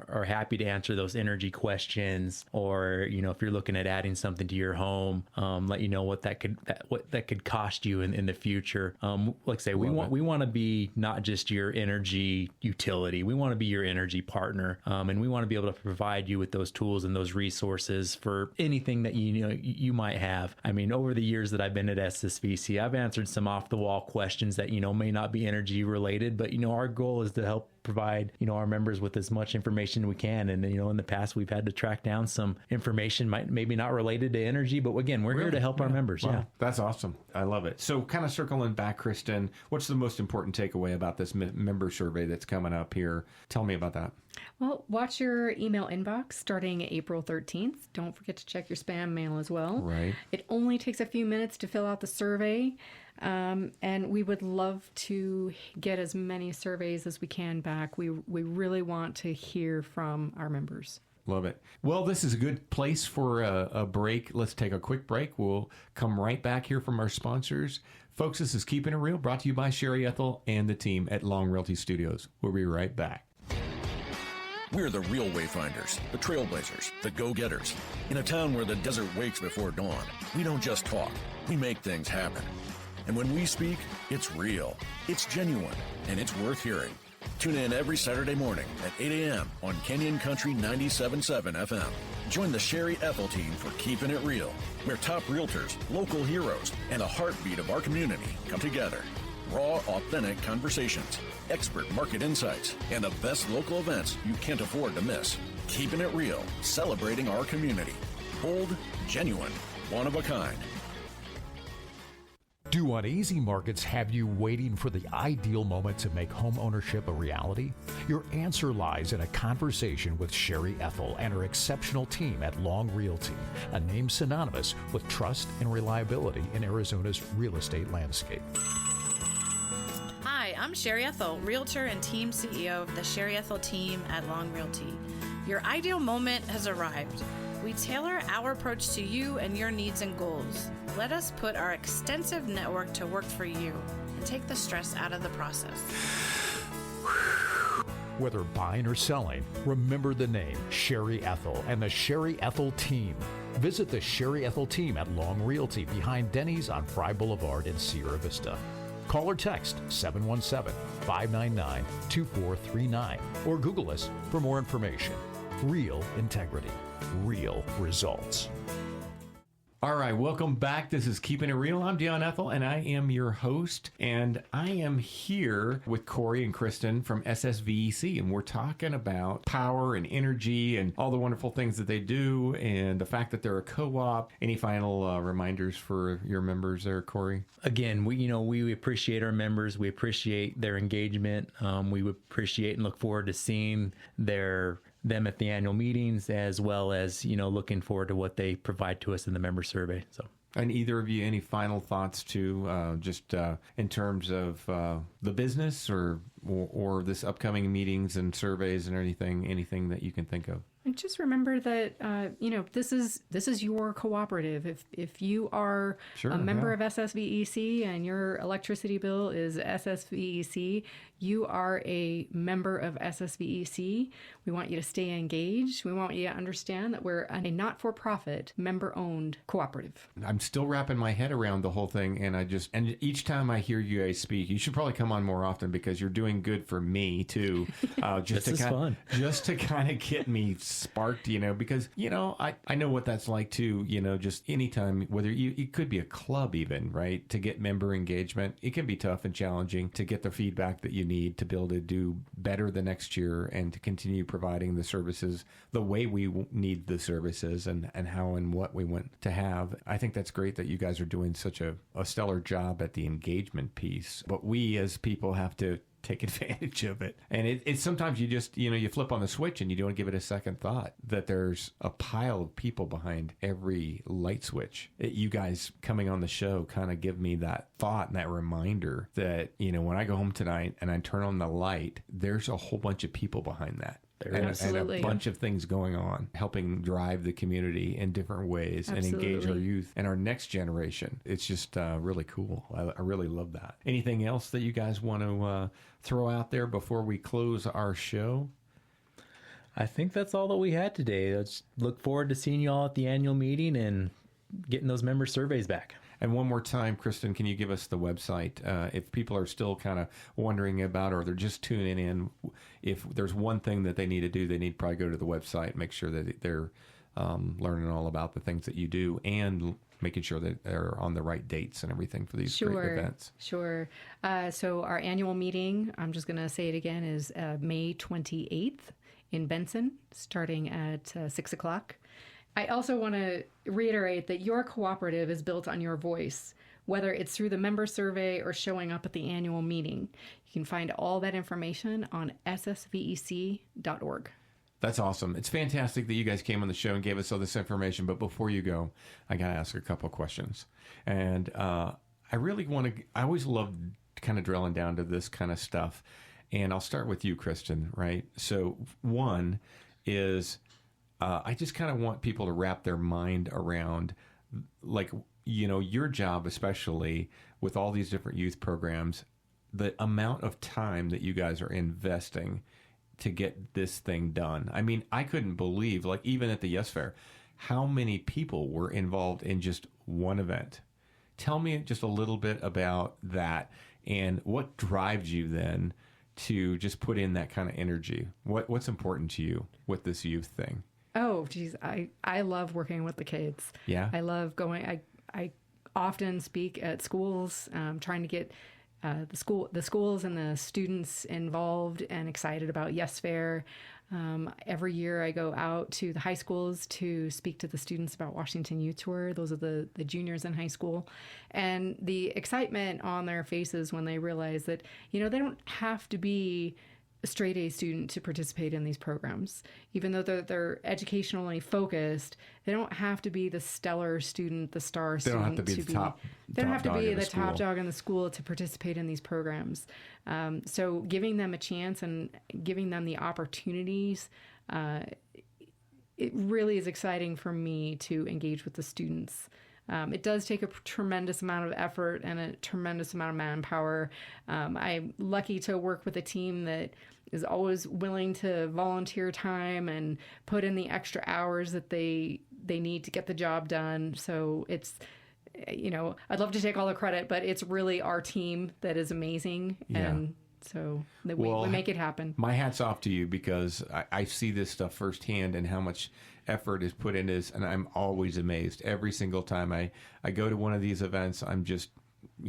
are happy to answer those energy questions, or, if you're looking at adding something to your home, let you know what that could cost you in the future. Like I say, we want to be not just your energy utility. We want to be your energy partner. And we want to be able to provide you with those tools and those resources for anything that you might have. I mean, over the years that I've been at SSVEC, I've answered some off the wall questions that, may not be energy related, but our goal is to help provide our members with as much information we can. And in the past we've had to track down some information maybe not related to energy, but again, we're here to help our members. Wow. Yeah, that's awesome. I love it. So kind of circling back, Kristin, what's the most important takeaway about this member survey that's coming up here? Tell me about that. Well, watch your email inbox starting April 13th. Don't forget to check your spam mail as well. Right. It only takes a few minutes to fill out the survey. And we would love to get as many surveys as we can back. We really want to hear from our members. Love it. Well, this is a good place for a break. Let's take a quick break. We'll come right back here from our sponsors. Folks, this is Keepin' It Real, brought to you by Sherry Ethell and the team at Long Realty Studios. We'll be right back. We're the real wayfinders, the trailblazers, the go-getters. In a town where the desert wakes before dawn, we don't just talk, we make things happen. And when we speak, it's real, it's genuine, and it's worth hearing. Tune in every Saturday morning at 8 a.m. on Canyon Country 97.7 FM. Join the Sherry Ethell Team for Keepin' It Real, where top realtors, local heroes, and the heartbeat of our community come together. Raw, authentic conversations, expert market insights, and the best local events you can't afford to miss. Keepin' It Real, celebrating our community. Bold, genuine, one of a kind. Do uneasy markets have you waiting for the ideal moment to make home ownership a reality? Your answer lies in a conversation with Sherry Ethell and her exceptional team at Long Realty, a name synonymous with trust and reliability in Arizona's real estate landscape. Hi, I'm Sherry Ethell, Realtor and Team CEO of the Sherry Ethell Team at Long Realty. Your ideal moment has arrived. We tailor our approach to you and your needs and goals. Let us put our extensive network to work for you and take the stress out of the process. Whether buying or selling, remember the name Sherry Ethell and the Sherry Ethell Team. Visit the Sherry Ethell Team at Long Realty behind Denny's on Fry Boulevard in Sierra Vista. Call or text 717-599-2439 or Google us for more information. Real integrity, real results. All right, welcome back. This is Keepin' It Real. I'm Dion Ethell, and I am your host. And I am here with Cory and Kristin from SSVEC, and we're talking about power and energy and all the wonderful things that they do and the fact that they're a co-op. Any final reminders for your members there, Cory? Again, we appreciate our members. We appreciate their engagement. We appreciate and look forward to seeing them at the annual meetings, as well as, looking forward to what they provide to us in the member survey. So, and either of you, any final thoughts just in terms of the business or this upcoming meetings and surveys and anything that you can think of? And just remember that this is your cooperative. If you are a member of SSVEC and your electricity bill is SSVEC, you are a member of SSVEC. We want you to stay engaged. We want you to understand that we're a not-for-profit, member-owned cooperative. I'm still wrapping my head around the whole thing, and each time I hear you guys speak, you should probably come on more often because you're doing good for me too. Just to kind of get me sparked, because I know what that's like too. Just anytime, whether it could be a club even, right, to get member engagement, it can be tough and challenging to get the feedback that you need to be able to do better the next year and to continue providing the services the way we need the services and how and what we want to have. I think that's great that you guys are doing such a stellar job at the engagement piece, but we as people have to take advantage of it. And it's sometimes you just, you flip on the switch and you don't give it a second thought that there's a pile of people behind every light switch. You guys coming on the show kind of give me that thought and that reminder that, when I go home tonight and I turn on the light, there's a whole bunch of people behind that. and a bunch of things going on, helping drive the community in different ways and engage our youth and our next generation. It's just really cool. I really love that. Anything else that you guys want to throw out there before we close our show? I think that's all that we had today. Let's look forward to seeing you all at the annual meeting and getting those member surveys back. And one more time, Kristin, can you give us the website? If people are still kind of wondering about, or they're just tuning in, if there's one thing that they need to do, they need to probably go to the website, make sure that they're learning all about the things that you do, and making sure that they're on the right dates and everything for these great events. Sure. So our annual meeting, I'm just going to say it again, is May 28th in Benson, starting at 6 o'clock. I also want to reiterate that your cooperative is built on your voice, whether it's through the member survey or showing up at the annual meeting. You can find all that information on ssvec.org. That's awesome. It's fantastic that you guys came on the show and gave us all this information. But before you go, I got to ask a couple of questions. And I always love kind of drilling down to this kind of stuff. And I'll start with you, Kristin, right? So one is... I just kind of want people to wrap their mind around, like, your job, especially with all these different youth programs, the amount of time that you guys are investing to get this thing done. I mean, I couldn't believe, like, even at the Yes Fair, how many people were involved in just one event. Tell me just a little bit about that and what drives you then to just put in that kind of energy. What's important to you with this youth thing? Oh, geez. I love working with the kids. Yeah. I love going. I often speak at schools, trying to get the schools and the students involved and excited about Yes Fair. Every year I go out to the high schools to speak to the students about Washington Youth Tour. Those are the juniors in high school. And the excitement on their faces when they realize that, they don't have to be a straight A student to participate in these programs. Even though they're educationally focused, they don't have to be the stellar student, the star student. They don't have to be the top. They don't have to be the top dog in the school to participate in these programs. So giving them a chance and giving them the opportunities, it really is exciting for me to engage with the students. It does take a tremendous amount of effort and a tremendous amount of manpower. I'm lucky to work with a team that is always willing to volunteer time and put in the extra hours that they need to get the job done. So it's, I'd love to take all the credit, but it's really our team that is amazing. Yeah. And so we make it happen. My hat's off to you, because I see this stuff firsthand and how much effort is put into this, and I'm always amazed. Every single time I go to one of these events, I'm just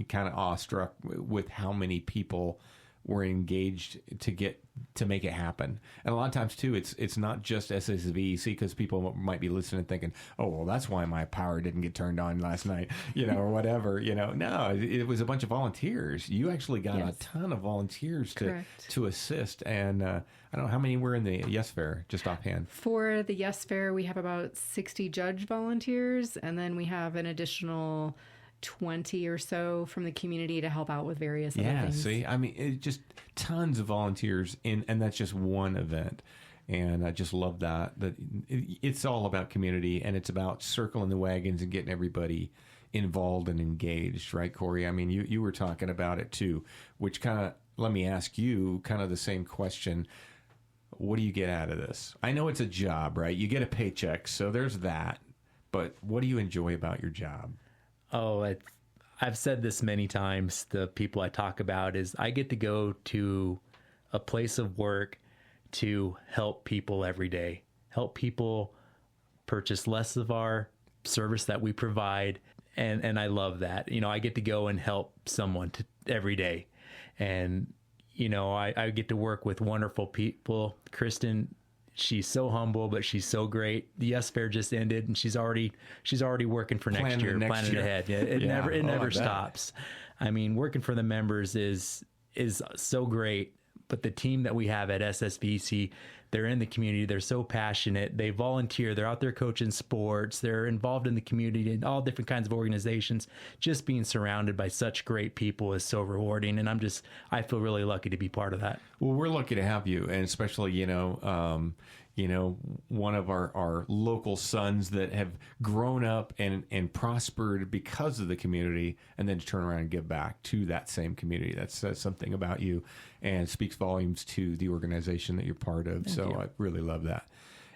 kind of awestruck with how many people were engaged to make it happen. And a lot of times too, it's not just SSVEC, because people might be listening and thinking, oh, well, that's why my power didn't get turned on last night, or whatever, No, it was a bunch of volunteers. You actually got a ton of volunteers to assist. And I don't know how many were in the Yes Fair, just offhand. For the Yes Fair, we have about 60 judge volunteers, and then we have an additional 20 or so from the community to help out with various other things. See, I mean, it's just tons of volunteers and that's just one event. And I just love that it's all about community, and it's about circling the wagons and getting everybody involved and engaged, right, Cory? I mean, you were talking about it too, which kind of, let me ask you kind of the same question. What do you get out of this? I know it's a job, right? You get a paycheck, so there's that. But what do you enjoy about your job? Oh, I've said this many times. The people I talk about is I get to go to a place of work to help people every day, help people purchase less of our service that we provide. And I love that. I get to go and help someone every day. And, I get to work with wonderful people. Kristin, she's so humble, but she's so great. The Yes Fair just ended, and she's already working for next year, planning ahead. Yeah, it never stops. I mean, working for the members is so great. But the team that we have at SSVEC, they're in the community. They're so passionate. They volunteer. They're out there coaching sports. They're involved in the community in all different kinds of organizations. Just being surrounded by such great people is so rewarding. And I feel really lucky to be part of that. Well, we're lucky to have you, and especially, one of our local sons that have grown up and prospered because of the community, and then to turn around and give back to that same community. That says something about you and speaks volumes to the organization that you're part of. Thank you. I really love that.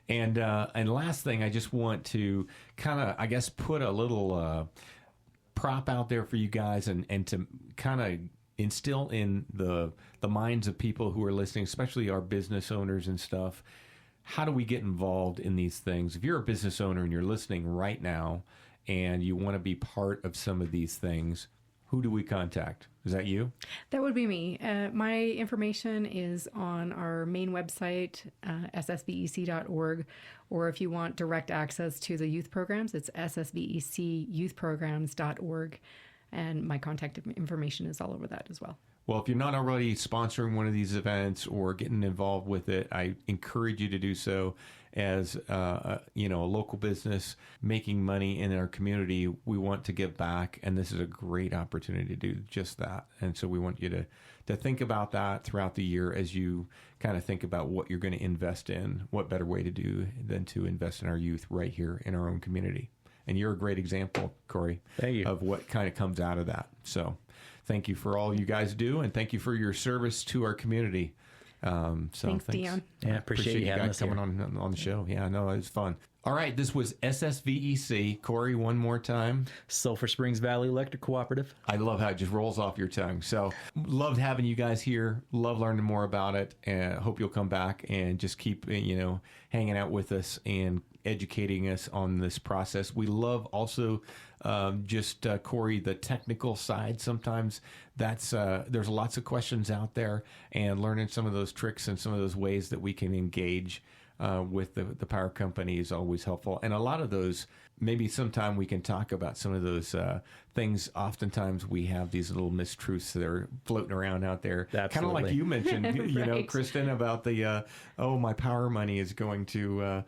And last thing, I just want to kind of, I guess, put a little prop out there for you guys and to kind of instill in the minds of people who are listening, especially our business owners and stuff. How do we get involved in these things? If you're a business owner and you're listening right now and you want to be part of some of these things, who do we contact? Is that you? That would be me. My information is on our main website, ssvec.org, or if you want direct access to the youth programs, it's ssvec.youthprograms.org, and my contact information is all over that as well. Well, if you're not already sponsoring one of these events or getting involved with it, I encourage you to do so. As a local business making money in our community, we want to give back, and this is a great opportunity to do just that. And so we want you to think about that throughout the year as you kind of think about what you're going to invest in. What better way to do than to invest in our youth right here in our own community? And you're a great example, Cory, thank you, of what kind of comes out of that. So thank you for all you guys do, and thank you for your service to our community. Thanks, Dion. Yeah, appreciate you having guys coming on the show. Yeah, no, it was fun. All right, this was SSVEC. Cory, one more time. Sulphur Springs Valley Electric Cooperative. I love how it just rolls off your tongue. So loved having you guys here. Love learning more about it. And hope you'll come back and just keep, hanging out with us and educating us on this process. We love also Cory, the technical side. Sometimes there's lots of questions out there, and learning some of those tricks and some of those ways that we can engage with the power company is always helpful. And a lot of those, maybe sometime we can talk about some of those things. Oftentimes we have these little mistruths that are floating around out there. Kind of like you mentioned, right. Kristin, about the, my power money is going to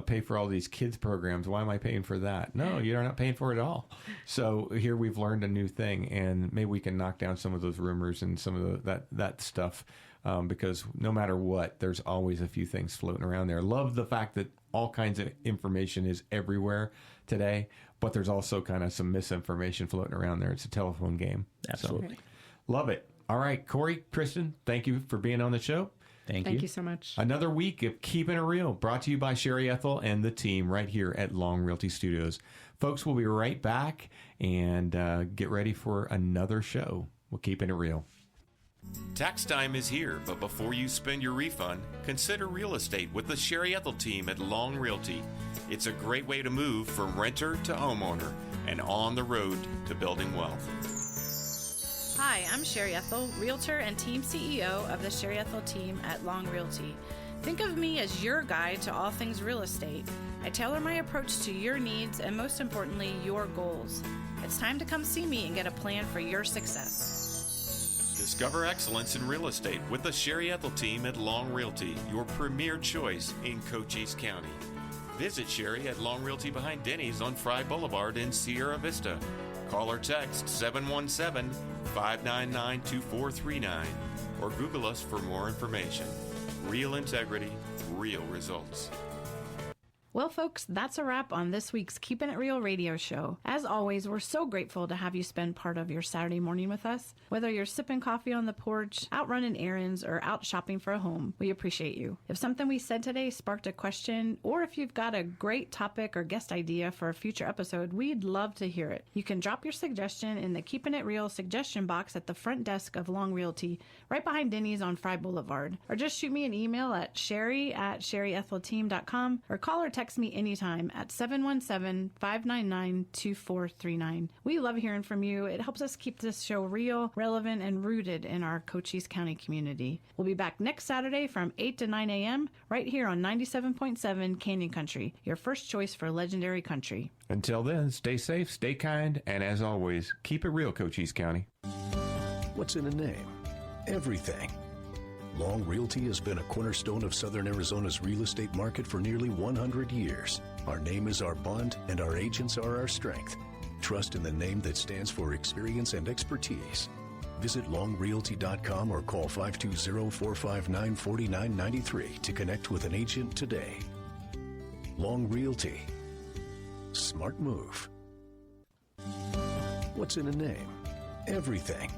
pay for all these kids programs. Why am I paying for that? No, you're not paying for it at all. So here we've learned a new thing, and maybe we can knock down some of those rumors and some of that stuff. Because no matter what, there's always a few things floating around there. Love the fact that all kinds of information is everywhere today, but there's also kind of some misinformation floating around there. It's a telephone game. Absolutely. So, love it. All right, Cory, Kristin, thank you for being on the show. Thank you so much. Another week of Keepin' It Real, brought to you by Sherry Ethell and the team right here at Long Realty Studios. Folks, we'll be right back, and get ready for another show. We'll Keepin' It Real. Tax time is here, but before you spend your refund, consider real estate with the Sherry Ethell Team at Long Realty. It's a great way to move from renter to homeowner and on the road to building wealth. Hi, I'm Sherry Ethell, Realtor and Team CEO of the Sherry Ethell Team at Long Realty. Think of me as your guide to all things real estate. I tailor my approach to your needs and, most importantly, your goals. It's time to come see me and get a plan for your success. Discover excellence in real estate with the Sherry Ethell Team at Long Realty, your premier choice in Cochise County. Visit Sherry at Long Realty behind Denny's on Fry Boulevard in Sierra Vista. Call or text 717-599-2439 or Google us for more information. Real integrity, real results. Well, folks, that's a wrap on this week's Keepin' It Real radio show. As always, we're so grateful to have you spend part of your Saturday morning with us. Whether you're sipping coffee on the porch, out running errands, or out shopping for a home, we appreciate you. If something we said today sparked a question, or if you've got a great topic or guest idea for a future episode, we'd love to hear it. You can drop your suggestion in the Keepin' It Real suggestion box at the front desk of Long Realty, right behind Denny's on Fry Boulevard. Or just shoot me an email at sherry@sherryethelteam.com or call or text me anytime at 717-599-2439. We love hearing from you. It helps us keep this show real, relevant, and rooted in our Cochise County community. We'll be back next Saturday from 8 to 9 a.m. right here on 97.7 Canyon Country, your first choice for legendary country. Until then, stay safe, stay kind, and as always, keep it real, Cochise County. What's in a name? Everything. Long Realty has been a cornerstone of Southern Arizona's real estate market for nearly 100 years. Our name is our bond, and our agents are our strength. Trust in the name that stands for experience and expertise. Visit longrealty.com or call 520-459-4993 to connect with an agent today. Long Realty. Smart move. What's in a name? Everything.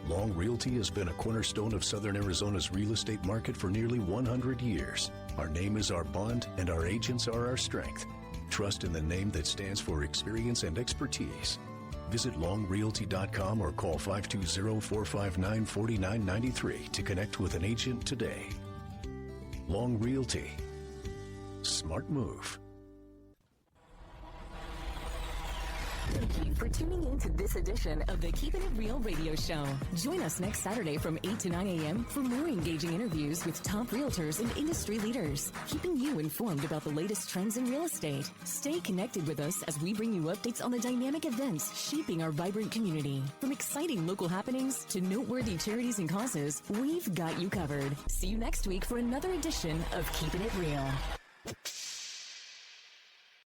Long Realty has been a cornerstone of Southern Arizona's real estate market for nearly 100 years. Our name is our bond, and our agents are our strength. Trust in the name that stands for experience and expertise. Visit longrealty.com or call 520-459-4993 to connect with an agent today. Long Realty. Smart move. Thank you for tuning in to this edition of the Keepin' It Real radio show. Join us next Saturday from 8 to 9 a.m. for more engaging interviews with top realtors and industry leaders, keeping you informed about the latest trends in real estate. Stay connected with us as we bring you updates on the dynamic events shaping our vibrant community. From exciting local happenings to noteworthy charities and causes, we've got you covered. See you next week for another edition of Keepin' It Real.